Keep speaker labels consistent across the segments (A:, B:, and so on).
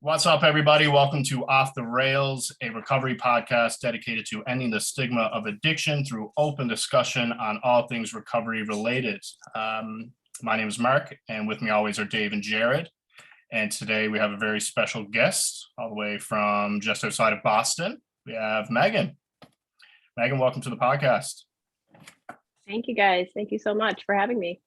A: What's up, everybody? Welcome to Off the Rails, a recovery podcast dedicated to ending the stigma of addiction through open discussion on all things recovery related. My name is Mark, and with me always are Dave and Jared. And today we have a very special guest all the way from just outside of Boston. We have Megan. Megan, welcome to the podcast.
B: Thank you, guys. Thank you so much for having me.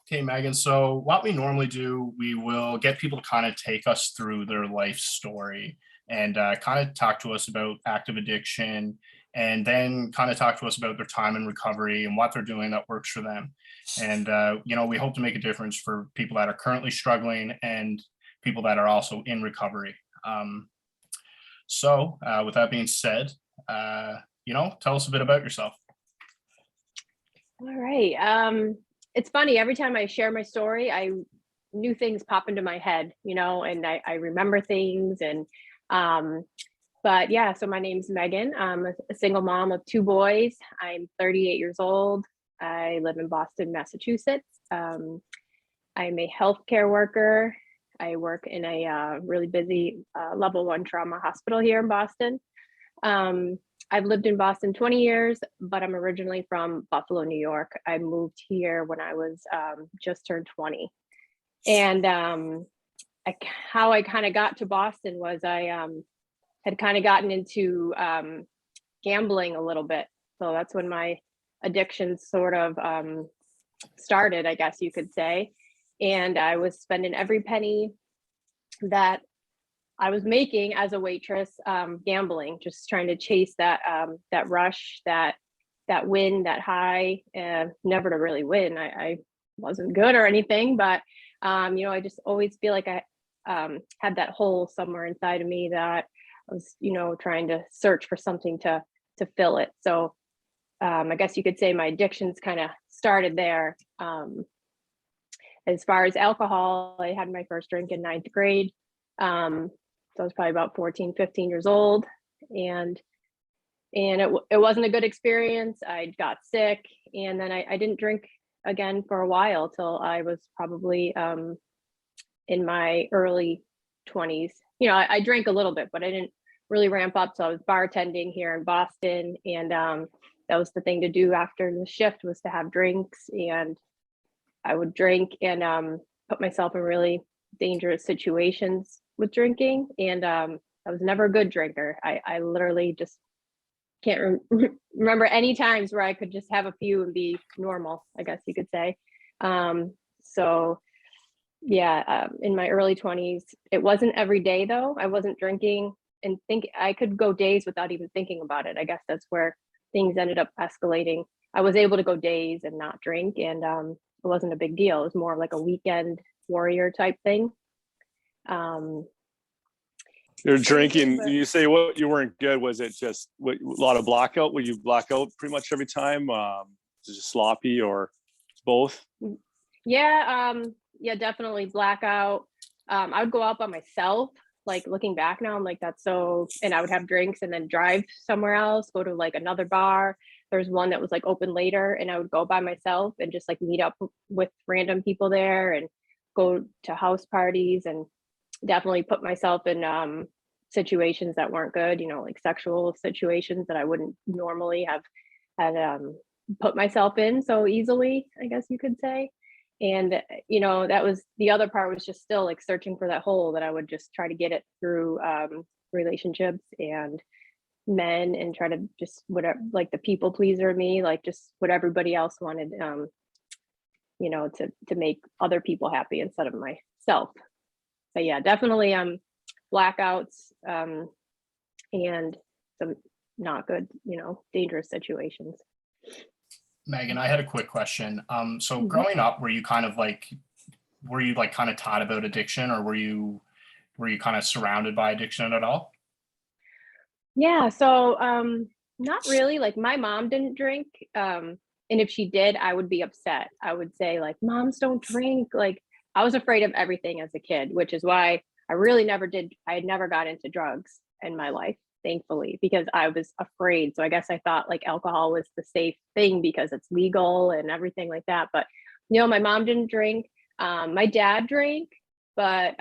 A: Okay, Megan, so what we normally do, we will get people to kind of take us through their life story and kind of talk to us about active addiction, and then kind of talk to us about their time in recovery and what they're doing that works for them. And, we hope to make a difference for people that are currently struggling and people that are also in recovery. So with that being said, tell us a bit about yourself.
B: All right. It's funny, every time I share my story, new things pop into my head, and I remember things. But yeah, so my name's Megan. I'm a single mom of two boys. I'm 38 years old. I live in Boston, Massachusetts. I'm a healthcare worker. I work in a really busy level 1 trauma hospital here in Boston. I've lived in Boston 20 years, but I'm originally from Buffalo, New York. I moved here when I was just turned 20. And how I kind of got to Boston was I had kind of gotten into gambling a little bit. So that's when my addiction sort of started, I guess you could say. And I was spending every penny that I was making as a waitress, gambling, just trying to chase that rush, that win, that high, never to really win. I wasn't good or anything, but I just always feel like I had that hole somewhere inside of me that I was, trying to search for something to fill it. So I guess you could say my addictions kind of started there. As far as alcohol, I had my first drink in 9th grade. So I was probably about 14, 15 years old, and it wasn't a good experience. I got sick, and then I didn't drink again for a while till I was probably in my early 20s. I drank a little bit, but I didn't really ramp up. So I was bartending here in Boston, and that was the thing to do after the shift, was to have drinks. And I would drink and put myself in really dangerous situations with drinking, and I was never a good drinker. I literally just can't remember any times where I could just have a few and be normal, I guess you could say. So yeah, in my early 20s, it wasn't every day though. I wasn't drinking, and I could go days without even thinking about it. I guess that's where things ended up escalating. I was able to go days and not drink, and it wasn't a big deal. It was more like a weekend warrior type thing.
C: You're drinking, you say what you weren't good. Was it just a lot of blackout? Were you black out pretty much every time? Just sloppy or both?
B: Yeah, definitely blackout. I would go out by myself. Like, looking back now, I'm like, and I would have drinks and then drive somewhere else, go to like another bar. There's one that was like open later, and I would go by myself and just like meet up with random people there and go to house parties, and definitely put myself in situations that weren't good, like sexual situations that I wouldn't normally have had put myself in so easily, I guess you could say. And that was the other part, was just still like searching for that hole, that I would just try to get it through relationships and men, and try to just whatever, like the people pleaser in me, like just what everybody else wanted, to make other people happy instead of myself. But yeah, definitely blackouts and some not good, dangerous situations.
A: Megan, I had a quick question. So growing up, were you kind of taught about addiction, or were you kind of surrounded by addiction at all?
B: Yeah, so not really. Like, my mom didn't drink. And if she did, I would be upset. I would say, like, moms don't drink. Like, I was afraid of everything as a kid, which is why I had never got into drugs in my life, thankfully, because I was afraid. So I guess I thought like alcohol was the safe thing because it's legal and everything like that. But my mom didn't drink. My dad drank, but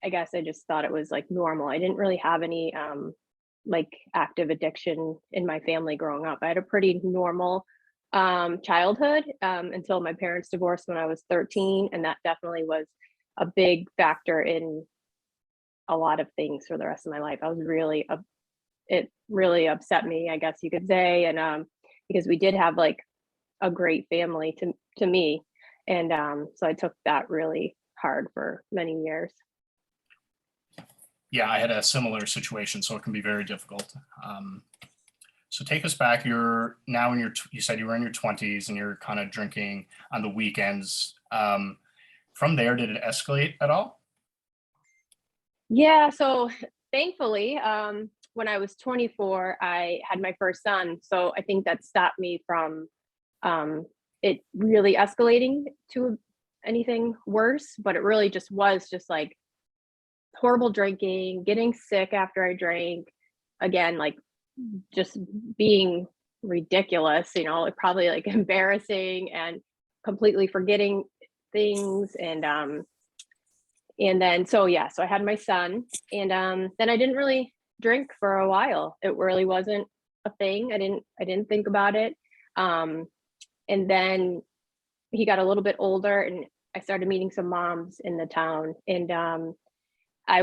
B: I guess I just thought it was like normal. I didn't really have any like active addiction in my family growing up. I had a pretty normal childhood until my parents divorced when I was 13, and that definitely was a big factor in a lot of things for the rest of my life. I was really it really upset me, I guess you could say, and because we did have like a great family to me, and so I took that really hard for many years.
A: Yeah, I had a similar situation, so it can be very difficult. So take us back. You're now in you said you were in your 20s and you're kind of drinking on the weekends. From there, did it escalate at all?
B: Yeah, so thankfully, when I was 24, I had my first son. So I think that stopped me from it really escalating to anything worse, but it really just was just like horrible drinking, getting sick after I drank, again, like just being ridiculous, like probably like embarrassing and completely forgetting things. And then so yeah, so I had my son, and then I didn't really drink for a while. It really wasn't a thing. I didn't think about it. And then he got a little bit older, and I started meeting some moms in the town, and I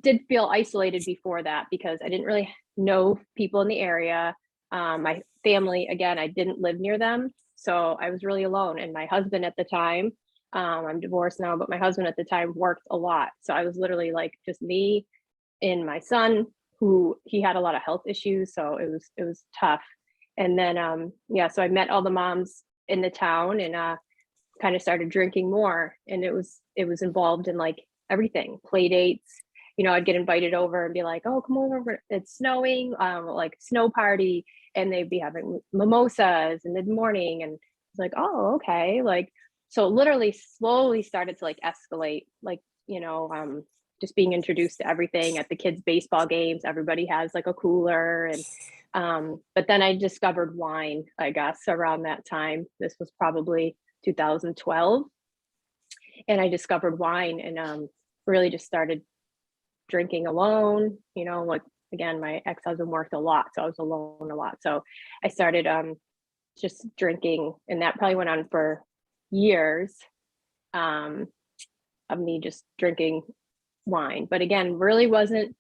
B: did feel isolated before that because I didn't really know people in the area. My family, again, I didn't live near them, so I was really alone. And my husband at the time, I'm divorced now, but my husband at the time worked a lot, so I was literally like just me and my son, who he had a lot of health issues, so it was tough. And then yeah, so I met all the moms in the town, and kind of started drinking more, and it was involved in like everything, play dates. I'd get invited over and be like, oh, come over, it's snowing, like snow party, and they'd be having mimosas in the morning, and it's like, oh, okay. Like, so literally slowly started to like escalate, like, just being introduced to everything at the kids' baseball games. Everybody has like a cooler, and but then I discovered wine, I guess, around that time. This was probably 2012, and I discovered wine, and really just started drinking alone. Like, again, my ex-husband worked a lot, so I was alone a lot. So I started just drinking, and that probably went on for years, of me just drinking wine. But again, really wasn't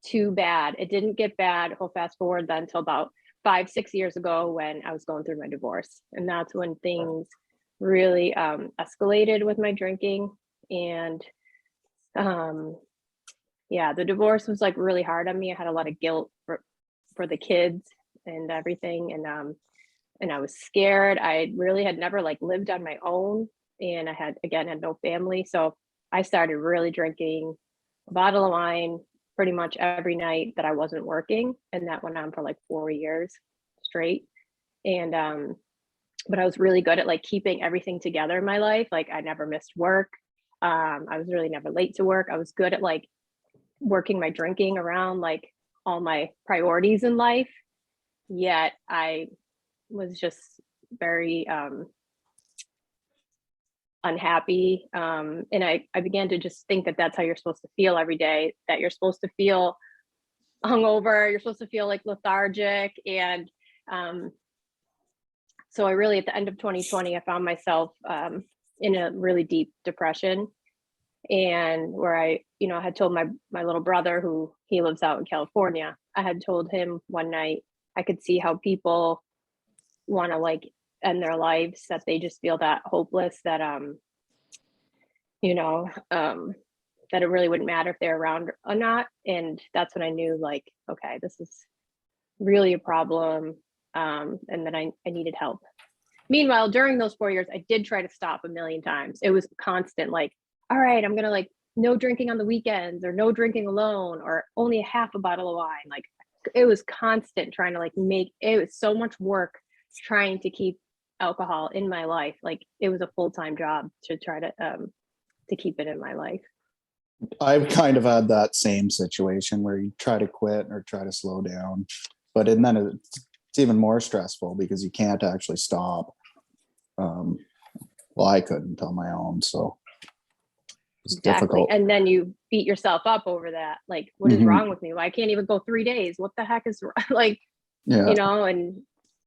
B: too bad. It didn't get bad. We'll fast forward then until about 5-6 years ago, when I was going through my divorce, and that's when things really escalated with my drinking. And yeah, the divorce was like really hard on me. I had a lot of guilt for the kids and everything, and I was scared. I really had never like lived on my own, and I had no family, so I started really drinking a bottle of wine pretty much every night that I wasn't working, and that went on for like 4 years straight. And but I was really good at like keeping everything together in my life. Like, I never missed work. I was really never late to work. I was good at like working my drinking around like all my priorities in life. Yet I was just very unhappy. And I began to just think that that's how you're supposed to feel every day, that you're supposed to feel hungover, you're supposed to feel like lethargic. And so I really, at the end of 2020, I found myself in a really deep depression, and where I had told my little brother, who he lives out in California, I had told him one night, I could see how people want to like end their lives, that they just feel that hopeless, that that it really wouldn't matter if they're around or not. And that's when I knew, like, okay, this is really a problem, and that I needed help. Meanwhile, during those 4 years, I did try to stop a million times. It was constant, like, all right, I'm gonna like no drinking on the weekends, or no drinking alone, or only a half a bottle of wine. Like, it was constant trying to like it was so much work trying to keep alcohol in my life. Like, it was a full-time job to try to keep it in my life.
D: I've kind of had that same situation where you try to quit or try to slow down, but and then it's even more stressful because you can't actually stop. Well, I couldn't on my own, so it's
B: Exactly.
D: difficult.
B: And then you beat yourself up over that. Like, what is wrong with me? Well, I can't even go 3 days. What the heck is like,
D: Yeah.
B: you know, and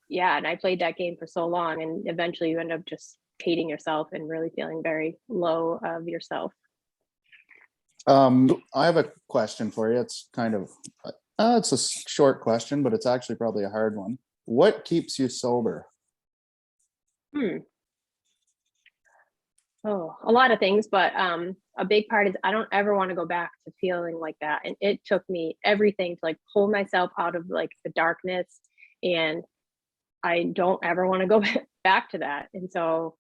B: yeah, and I played that game for so long, and eventually you end up just hating yourself and really feeling very low of yourself.
D: I have a question for you. It's kind of, it's a short question, but it's actually probably a hard one. What keeps you sober?
B: Oh, a lot of things, but a big part is I don't ever want to go back to feeling like that. And it took me everything to like pull myself out of like the darkness, and I don't ever want to go back to that. And so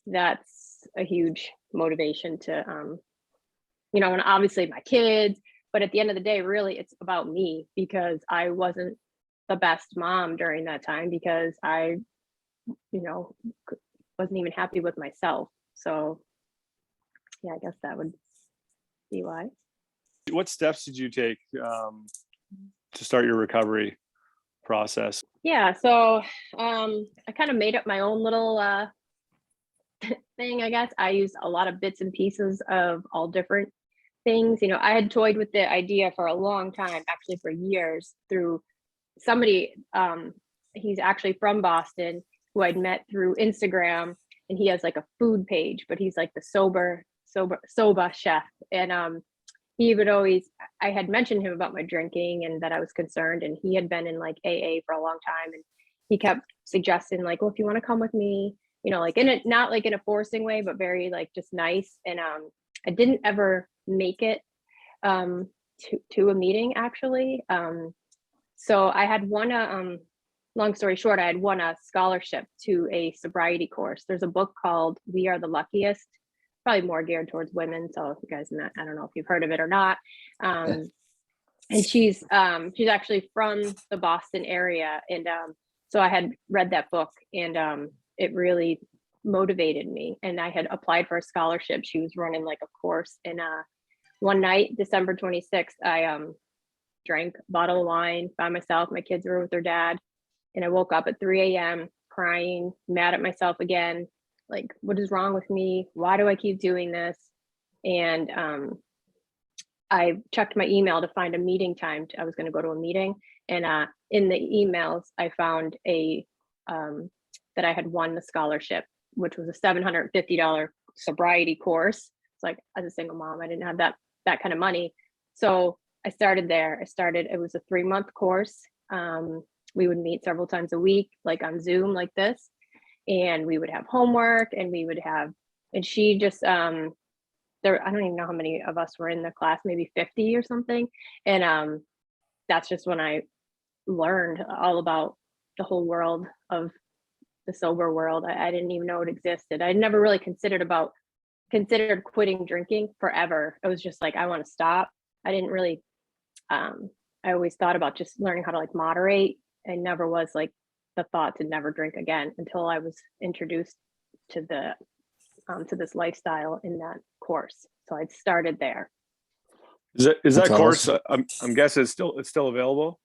B: that's a huge motivation to, you know, and obviously my kids, but at the end of the day, really it's about me, because I wasn't the best mom during that time, because I, you know, wasn't even happy with myself. So yeah, I guess that would be why.
C: What steps did you take to start your recovery process?
B: Yeah, so I kind of made up my own little thing, I guess. I used a lot of bits and pieces of all different things. You know, I had toyed with the idea for a long time, actually for years, through somebody, he's actually from Boston, who I'd met through Instagram, and he has like a food page, but he's like the soba chef. And he would always, I had mentioned him about my drinking and that I was concerned, and he had been in like AA for a long time, and he kept suggesting like, well, if you want to come with me, you know, like in it, not like in a forcing way, but very like just nice. And I didn't ever make it to a meeting, actually. So I had won long story short, I had won a scholarship to a sobriety course. There's a book called We Are the Luckiest, probably more geared towards women. So if you guys, I don't know if you've heard of it or not. And she's actually from the Boston area. And so I had read that book, and it really motivated me. And I had applied for a scholarship. She was running like a course. And one night, December 26th, I drank a bottle of wine by myself. My kids were with their dad. And I woke up at 3 a.m. crying, mad at myself again. Like, what is wrong with me? Why do I keep doing this? And I checked my email to find a meeting time. I was going to go to a meeting. And in the emails, I found that I had won the scholarship, which was a $750 sobriety course. It's like, as a single mom, I didn't have that kind of money. So I started there. It was a 3-month course. We would meet several times a week, like on Zoom like this. And we would have homework, and and she just, I don't even know how many of us were in the class, maybe 50 or something. And that's just when I learned all about the whole world of the sober world. I didn't even know it existed. I never really considered quitting drinking forever. It was just like, I want to stop. I didn't really, I always thought about just learning how to like moderate. I never was like the thought to never drink again until I was introduced to to this lifestyle in that course. So I'd started there.
C: Is that
D: That's
C: course?
D: awesome.
C: I'm guessing it's still available.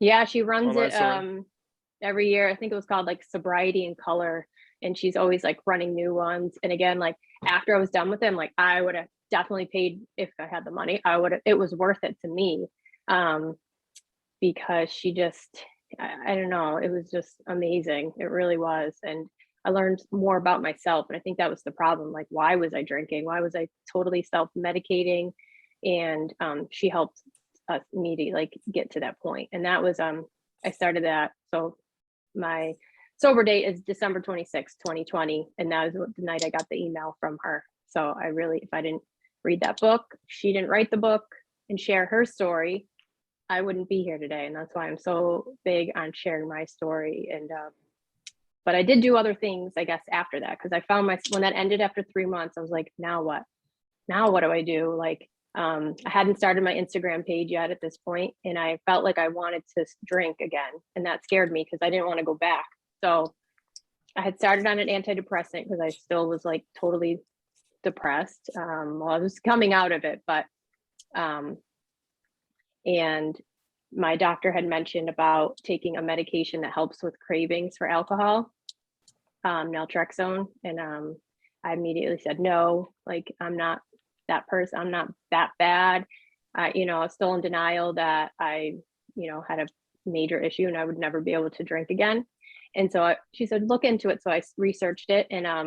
B: Yeah, she runs
C: Online
B: it
C: story?
B: every year. I think it was called like Sobriety in Color, and she's always like running new ones. And again, like after I was done with them, like I would have definitely paid if I had the money. It was worth it to me, because she just, I don't know, it was just amazing. It really was. And I learned more about myself. And I think that was the problem. Like, why was I drinking? Why was I totally self-medicating? And she helped me to like get to that point. And that was, I started that. So my sober date is December 26th, 2020. And that was the night I got the email from her. So I really, if I didn't read that book, she didn't write the book and share her story, I wouldn't be here today. And that's why I'm so big on sharing my story. And but I did do other things, I guess, after that, because I found when that ended after 3 months, I was like, now what? Now what do I do? Like, I hadn't started my Instagram page yet at this point, and I felt like I wanted to drink again, and that scared me because I didn't want to go back. So I had started on an antidepressant because I still was like totally depressed. Well, I was coming out of it, but and my doctor had mentioned about taking a medication that helps with cravings for alcohol, naltrexone. And I immediately said, no, like I'm not that person. I'm not that bad. You know, I was still in denial that I, you know, had a major issue and I would never be able to drink again. And so she said, look into it. So I researched it, and I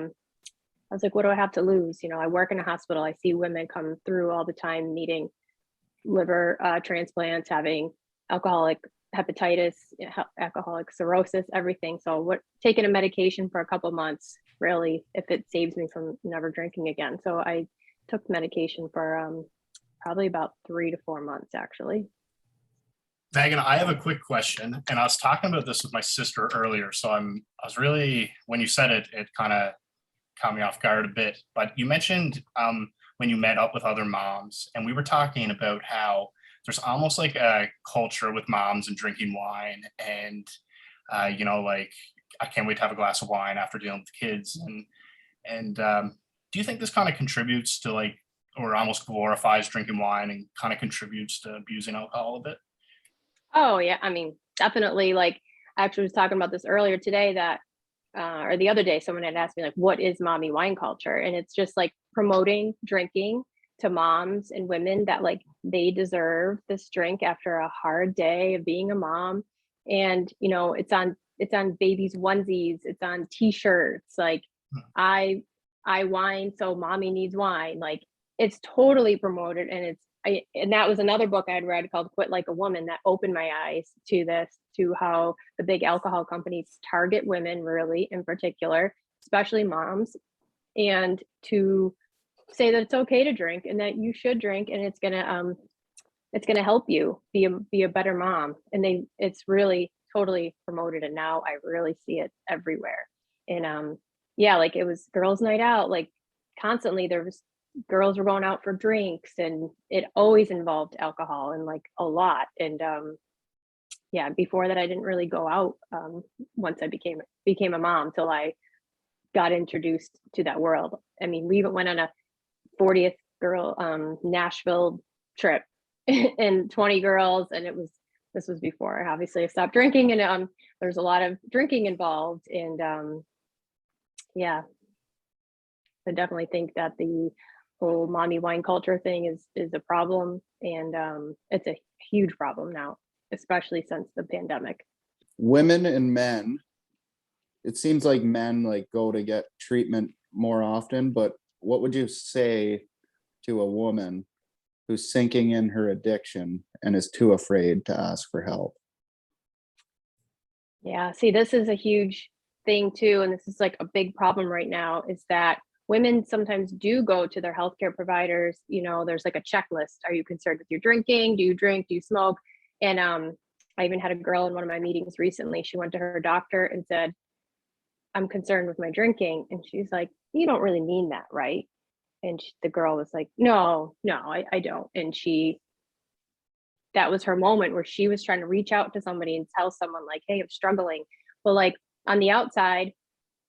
B: was like, what do I have to lose? You know, I work in a hospital. I see women come through all the time needing liver transplants, having alcoholic hepatitis, alcoholic cirrhosis, everything. So taking a medication for a couple of months, really, if it saves me from never drinking again. So I took medication for probably about 3 to 4 months, actually.
A: Megan, I have a quick question, and I was talking about this with my sister earlier. So I was really, when you said it, it kind of caught me off guard a bit. But you mentioned when you met up with other moms, and we were talking about how there's almost like a culture with moms and drinking wine, and you know, like, I can't wait to have a glass of wine after dealing with kids. And do you think this kind of contributes to, like, or almost glorifies drinking wine and kind of contributes to abusing alcohol a bit?
B: Oh yeah, I mean, definitely. Like, I actually was talking about this earlier today, that or the other day, someone had asked me, like, what is mommy wine culture? And it's just like promoting drinking to moms and women, that like they deserve this drink after a hard day of being a mom. And you know, it's on babies' onesies, it's on t-shirts, like I wine, so mommy needs wine. Like, it's totally promoted, and and that was another book I had read called Quit Like a Woman that opened my eyes to this, to how the big alcohol companies target women, really, in particular, especially moms, and to say that it's okay to drink and that you should drink, and it's gonna help you be a better mom. And it's really totally promoted, and now I really see it everywhere. And yeah, like, it was girls' night out, like, constantly there was girls were going out for drinks, and it always involved alcohol, and like a lot. And yeah, before that I didn't really go out once I became a mom, till I got introduced to that world. I mean, we even went on a 40th girl Nashville trip and 20 girls, and this was before obviously I stopped drinking, and there's a lot of drinking involved. And yeah, I definitely think that the whole mommy wine culture thing is a problem, and it's a huge problem now, especially since the pandemic.
D: Women and men, it seems like men like go to get treatment more often, but what would you say to a woman who's sinking in her addiction and is too afraid to ask for help?
B: Yeah, see, this is a huge thing too, and this is like a big problem right now, is that women sometimes do go to their healthcare providers. You know, there's like a checklist. Are you concerned with your drinking? Do you drink? Do you smoke? And I even had a girl in one of my meetings recently. She went to her doctor and said, I'm concerned with my drinking. And she's like, you don't really mean that, right? And the girl was like, no, I don't. And that was her moment where she was trying to reach out to somebody and tell someone, like, hey, I'm struggling. But like, on the outside,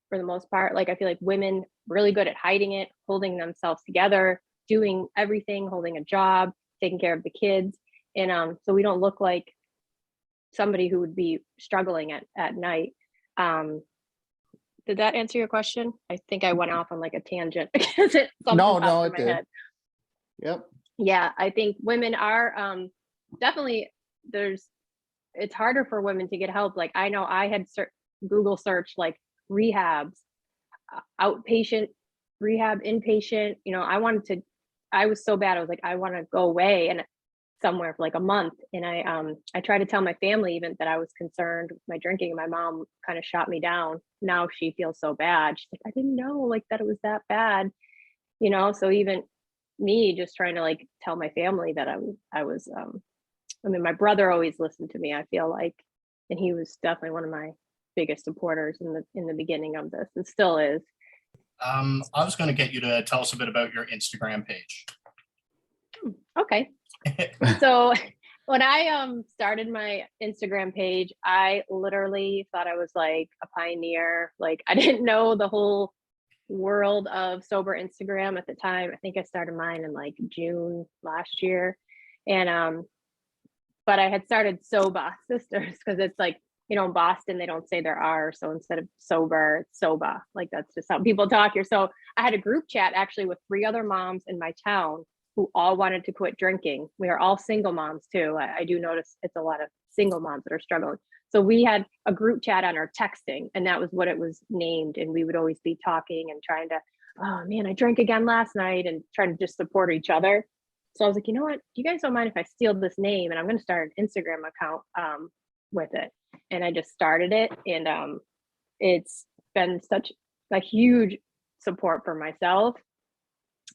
B: for the most part, like, I feel like women really good at hiding it, holding themselves together, doing everything, holding a job, taking care of the kids. And so we don't look like somebody who would be struggling at night. Did that answer your question? I think I went off on like a tangent because
D: No, it did.
B: head.
D: Yep.
B: Yeah, I think women are definitely, it's harder for women to get help. Like, I know I had Google search like rehabs, outpatient rehab, inpatient. You know, I was so bad. I was like, I want to go away and somewhere for like a month. And I tried to tell my family even that I was concerned with my drinking, and my mom kind of shot me down. Now she feels so bad. She's like, I didn't know like that it was that bad, you know? So even me just trying to like tell my family that I was I mean, my brother always listened to me, I feel like, and he was definitely one of my biggest supporters in the beginning of this, and still is.
A: I was going to get you to tell us a bit about your Instagram page.
B: Okay. So when I started my Instagram page, I literally thought I was like a pioneer. Like, I didn't know the whole world of sober Instagram at the time. I think I started mine in like June last year. And but I had started Sobahsistahs because it's like in Boston, they don't say there are. So instead of sober, it's soba. Like that's just how people talk here. So I had a group chat actually with 3 other moms in my town who all wanted to quit drinking. We are all single moms too. I do notice it's a lot of single moms that are struggling. So we had a group chat on our texting, and that was what it was named. And we would always be talking and trying to, oh man, I drank again last night, and trying to just support each other. So I was like, you know what? You guys don't mind if I steal this name, and I'm going to start an Instagram account with it. And I just started it, and it's been such a huge support for myself.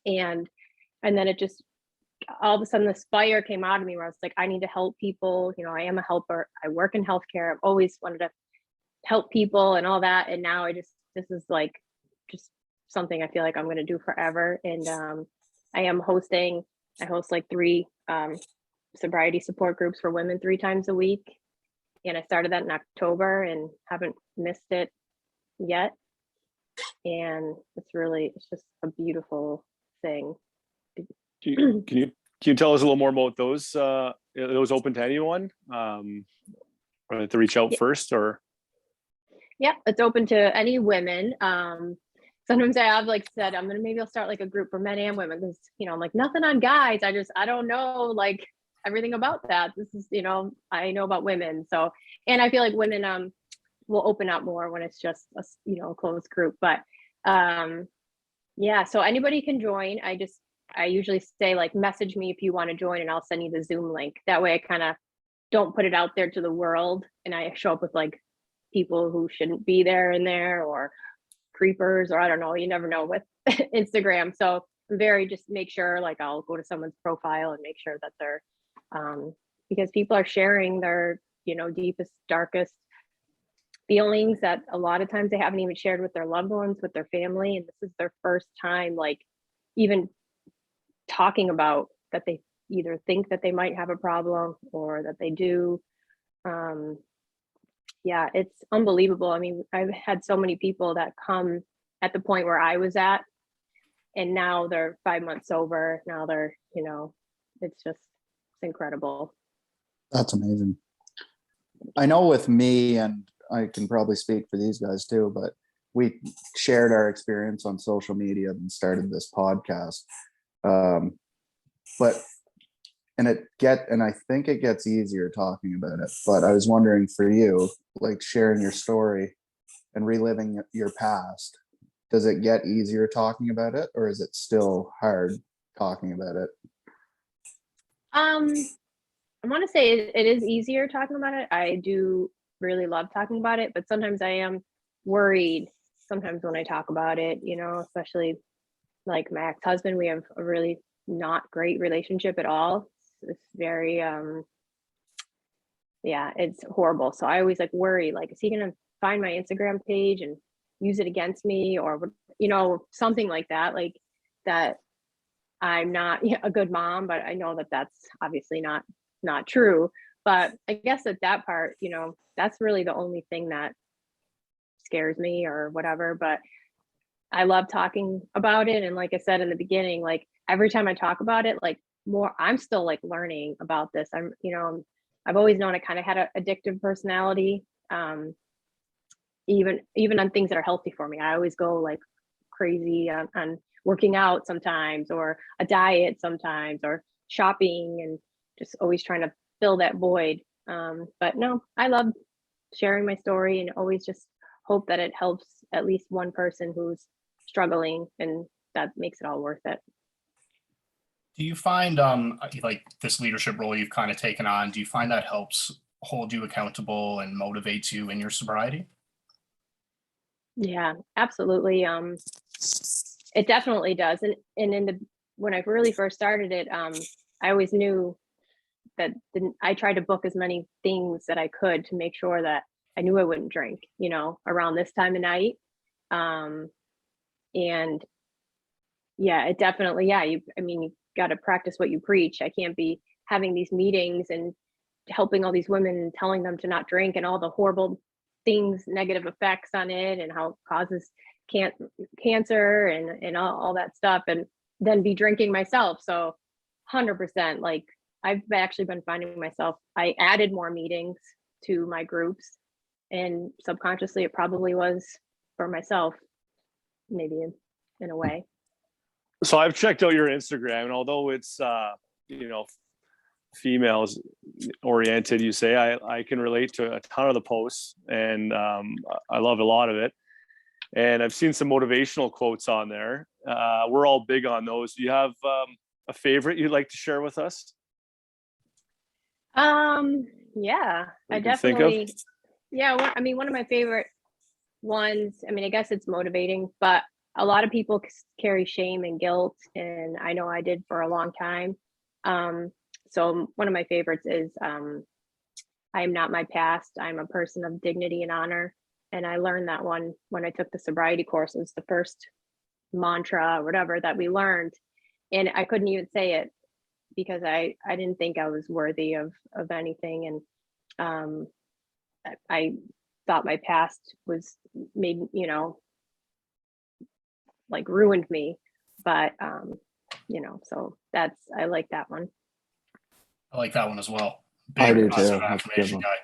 B: And then it just, all of a sudden this fire came out of me where I was like, I need to help people. I am a helper. I work in healthcare. I've always wanted to help people and all that. And now this is like just something I feel like I'm going to do forever. And I host like 3 sobriety support groups for women 3 times a week. And I started that in October and haven't missed it yet. And it's just a beautiful thing.
C: Can you tell us a little more about those? Are those open to anyone? Or to reach out first, or?
B: Yeah, it's open to any women. Sometimes I have like said, maybe I'll start like a group for men and women, because I'm like, nothing on guys. I don't know like everything about that. This is, I know about women. So, and I feel like women will open up more when it's just a closed group. But yeah, so anybody can join. I usually say like, message me if you want to join, and I'll send you the Zoom link. That way I kind of don't put it out there to the world, and I show up with like people who shouldn't be there or creepers, or I don't know, you never know with Instagram. So I'm just make sure, like I'll go to someone's profile and make sure that they're because people are sharing their deepest, darkest feelings that a lot of times they haven't even shared with their loved ones, with their family, and this is their first time like even talking about that. They either think that they might have a problem or that they do. Yeah, it's unbelievable. I mean, I've had so many people that come at the point where I was at, and now they're 5 months sober. Now they're, it's incredible.
D: That's amazing. I know with me, and I can probably speak for these guys too, but we shared our experience on social media and started this podcast. And I think it gets easier talking about it, but I was wondering for you, like sharing your story and reliving your past, does it get easier talking about it, or is it still hard talking about it?
B: I want to say it is easier talking about it. I do really love talking about it, but sometimes I am worried sometimes when I talk about it, especially like my ex-husband. We have a really not great relationship at all. It's very yeah, it's horrible. So I always like worry, like, is he gonna find my Instagram page and use it against me, or something like that, like that I'm not a good mom. But I know that that's obviously not true. But I guess at that part, that's really the only thing that scares me or whatever. But I love talking about it. And like I said in the beginning, like every time I talk about it, like more, I'm still like learning about this. I've always known I kind of had an addictive personality. Even on things that are healthy for me, I always go like crazy on working out sometimes, or a diet sometimes, or shopping, and just always trying to fill that void. But no, I love sharing my story, and always just hope that it helps at least one person who's struggling, and that makes it all worth it.
A: Do you find like this leadership role you've kind of taken on, do you find that helps hold you accountable and motivates you in your sobriety?
B: Yeah, absolutely. It definitely does. And when I really first started it, I always knew that I tried to book as many things that I could to make sure that I knew I wouldn't drink, around this time of night. And yeah, it definitely, yeah, you got to practice what you preach. I can't be having these meetings and helping all these women and telling them to not drink, and all the horrible things, negative effects on it, and how it causes cancer and all that stuff, and then be drinking myself. So 100%, like I've actually been finding myself, I added more meetings to my groups And subconsciously, it probably was for myself, maybe in a way.
C: So I've checked out your Instagram, and although it's females oriented, you say, I can relate to a ton of the posts, and I love a lot of it. And I've seen some motivational quotes on there. We're all big on those. Do you have a favorite you'd like to share with us?
B: Yeah, I
C: can think of?
B: definitely, yeah, one of my favorite ones, I mean, I guess it's motivating, but a lot of people carry shame and guilt, and I know I did for a long time. So one of my favorites is, I am not my past, I'm a person of dignity and honor. And I learned that one when I took the sobriety course. It was the first mantra or whatever that we learned. And I couldn't even say it because I didn't think I was worthy of anything. And I thought my past was maybe, like ruined me. But so I like that one.
A: I like that one as well.
D: I do
A: positive
D: too. That's a good
A: affirmation
D: one.
A: guy.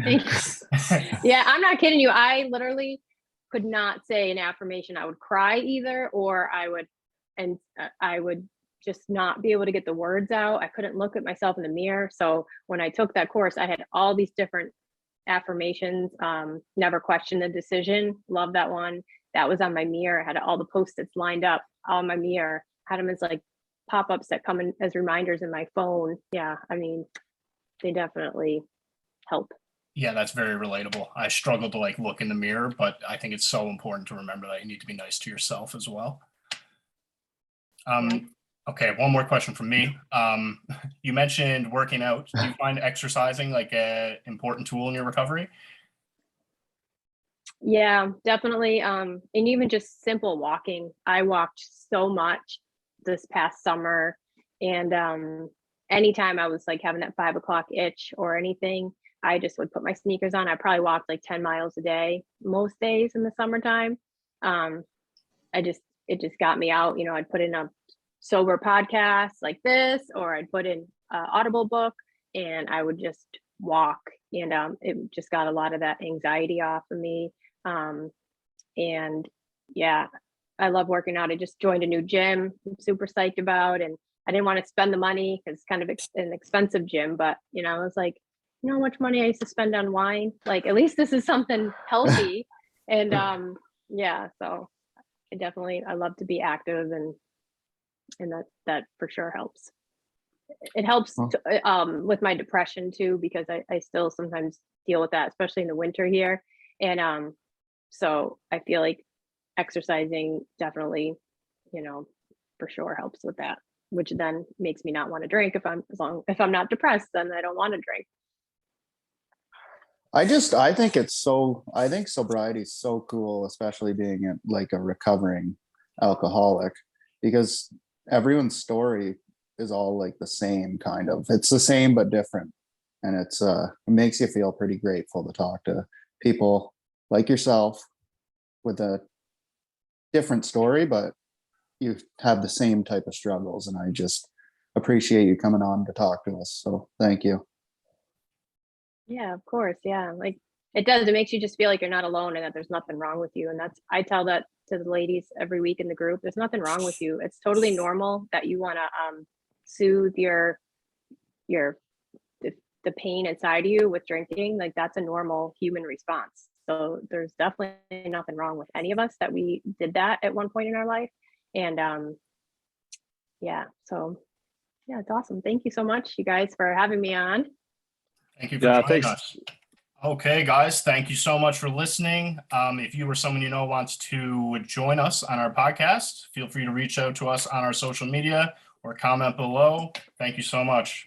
B: Thank you. Yeah, I'm not kidding you. I literally could not say an affirmation. I would cry either, or I would just not be able to get the words out. I couldn't look at myself in the mirror. So when I took that course, I had all these different affirmations. Never question the decision. Love that one. That was on my mirror. I had all the post-its lined up on my mirror. Had them as like pop-ups that come in as reminders in my phone. Yeah, I mean, they definitely help.
A: Yeah, that's very relatable. I struggle to like look in the mirror, but I think it's so important to remember that you need to be nice to yourself as well. Okay, one more question from me. You mentioned working out. Do you find exercising like an important tool in your recovery?
B: Yeah, definitely. And even just simple walking. I walked so much this past summer, and anytime I was like having that 5 o'clock itch or anything, I just would put my sneakers on. I probably walked like 10 miles a day most days in the summertime. It just got me out. I'd put in a sober podcast like this, or I'd put in an Audible book, and I would just walk, and it just got a lot of that anxiety off of me. And yeah, I love working out. I just joined a new gym I'm super psyched about, and I didn't want to spend the money because it's kind of an expensive gym, but I was like, how much money I used to spend on wine? Like, at least this is something healthy. And yeah, so I love to be active, and that for sure helps. It helps with my depression too, because I still sometimes deal with that, especially in the winter here. And so I feel like exercising definitely, for sure helps with that, which then makes me not want to drink. If I'm not depressed, then I don't want to drink.
D: I think sobriety is so cool, especially being like a recovering alcoholic, because everyone's story is all like the same kind of. It's the same but different, and it makes you feel pretty grateful to talk to people like yourself with a different story, but you have the same type of struggles, and I just appreciate you coming on to talk to us. So thank you.
B: Yeah, of course. Yeah. Like it does. It makes you just feel like you're not alone and that there's nothing wrong with you. And I tell that to the ladies every week in the group. There's nothing wrong with you. It's totally normal that you want to soothe the pain inside of you with drinking. Like that's a normal human response. So there's definitely nothing wrong with any of us that we did that at one point in our life. And yeah, so yeah, it's awesome. Thank you so much, you guys, for having me on.
A: Thank you for joining us. Okay, guys, thank you so much for listening. If you or someone you know wants to join us on our podcast, feel free to reach out to us on our social media or comment below. Thank you so much.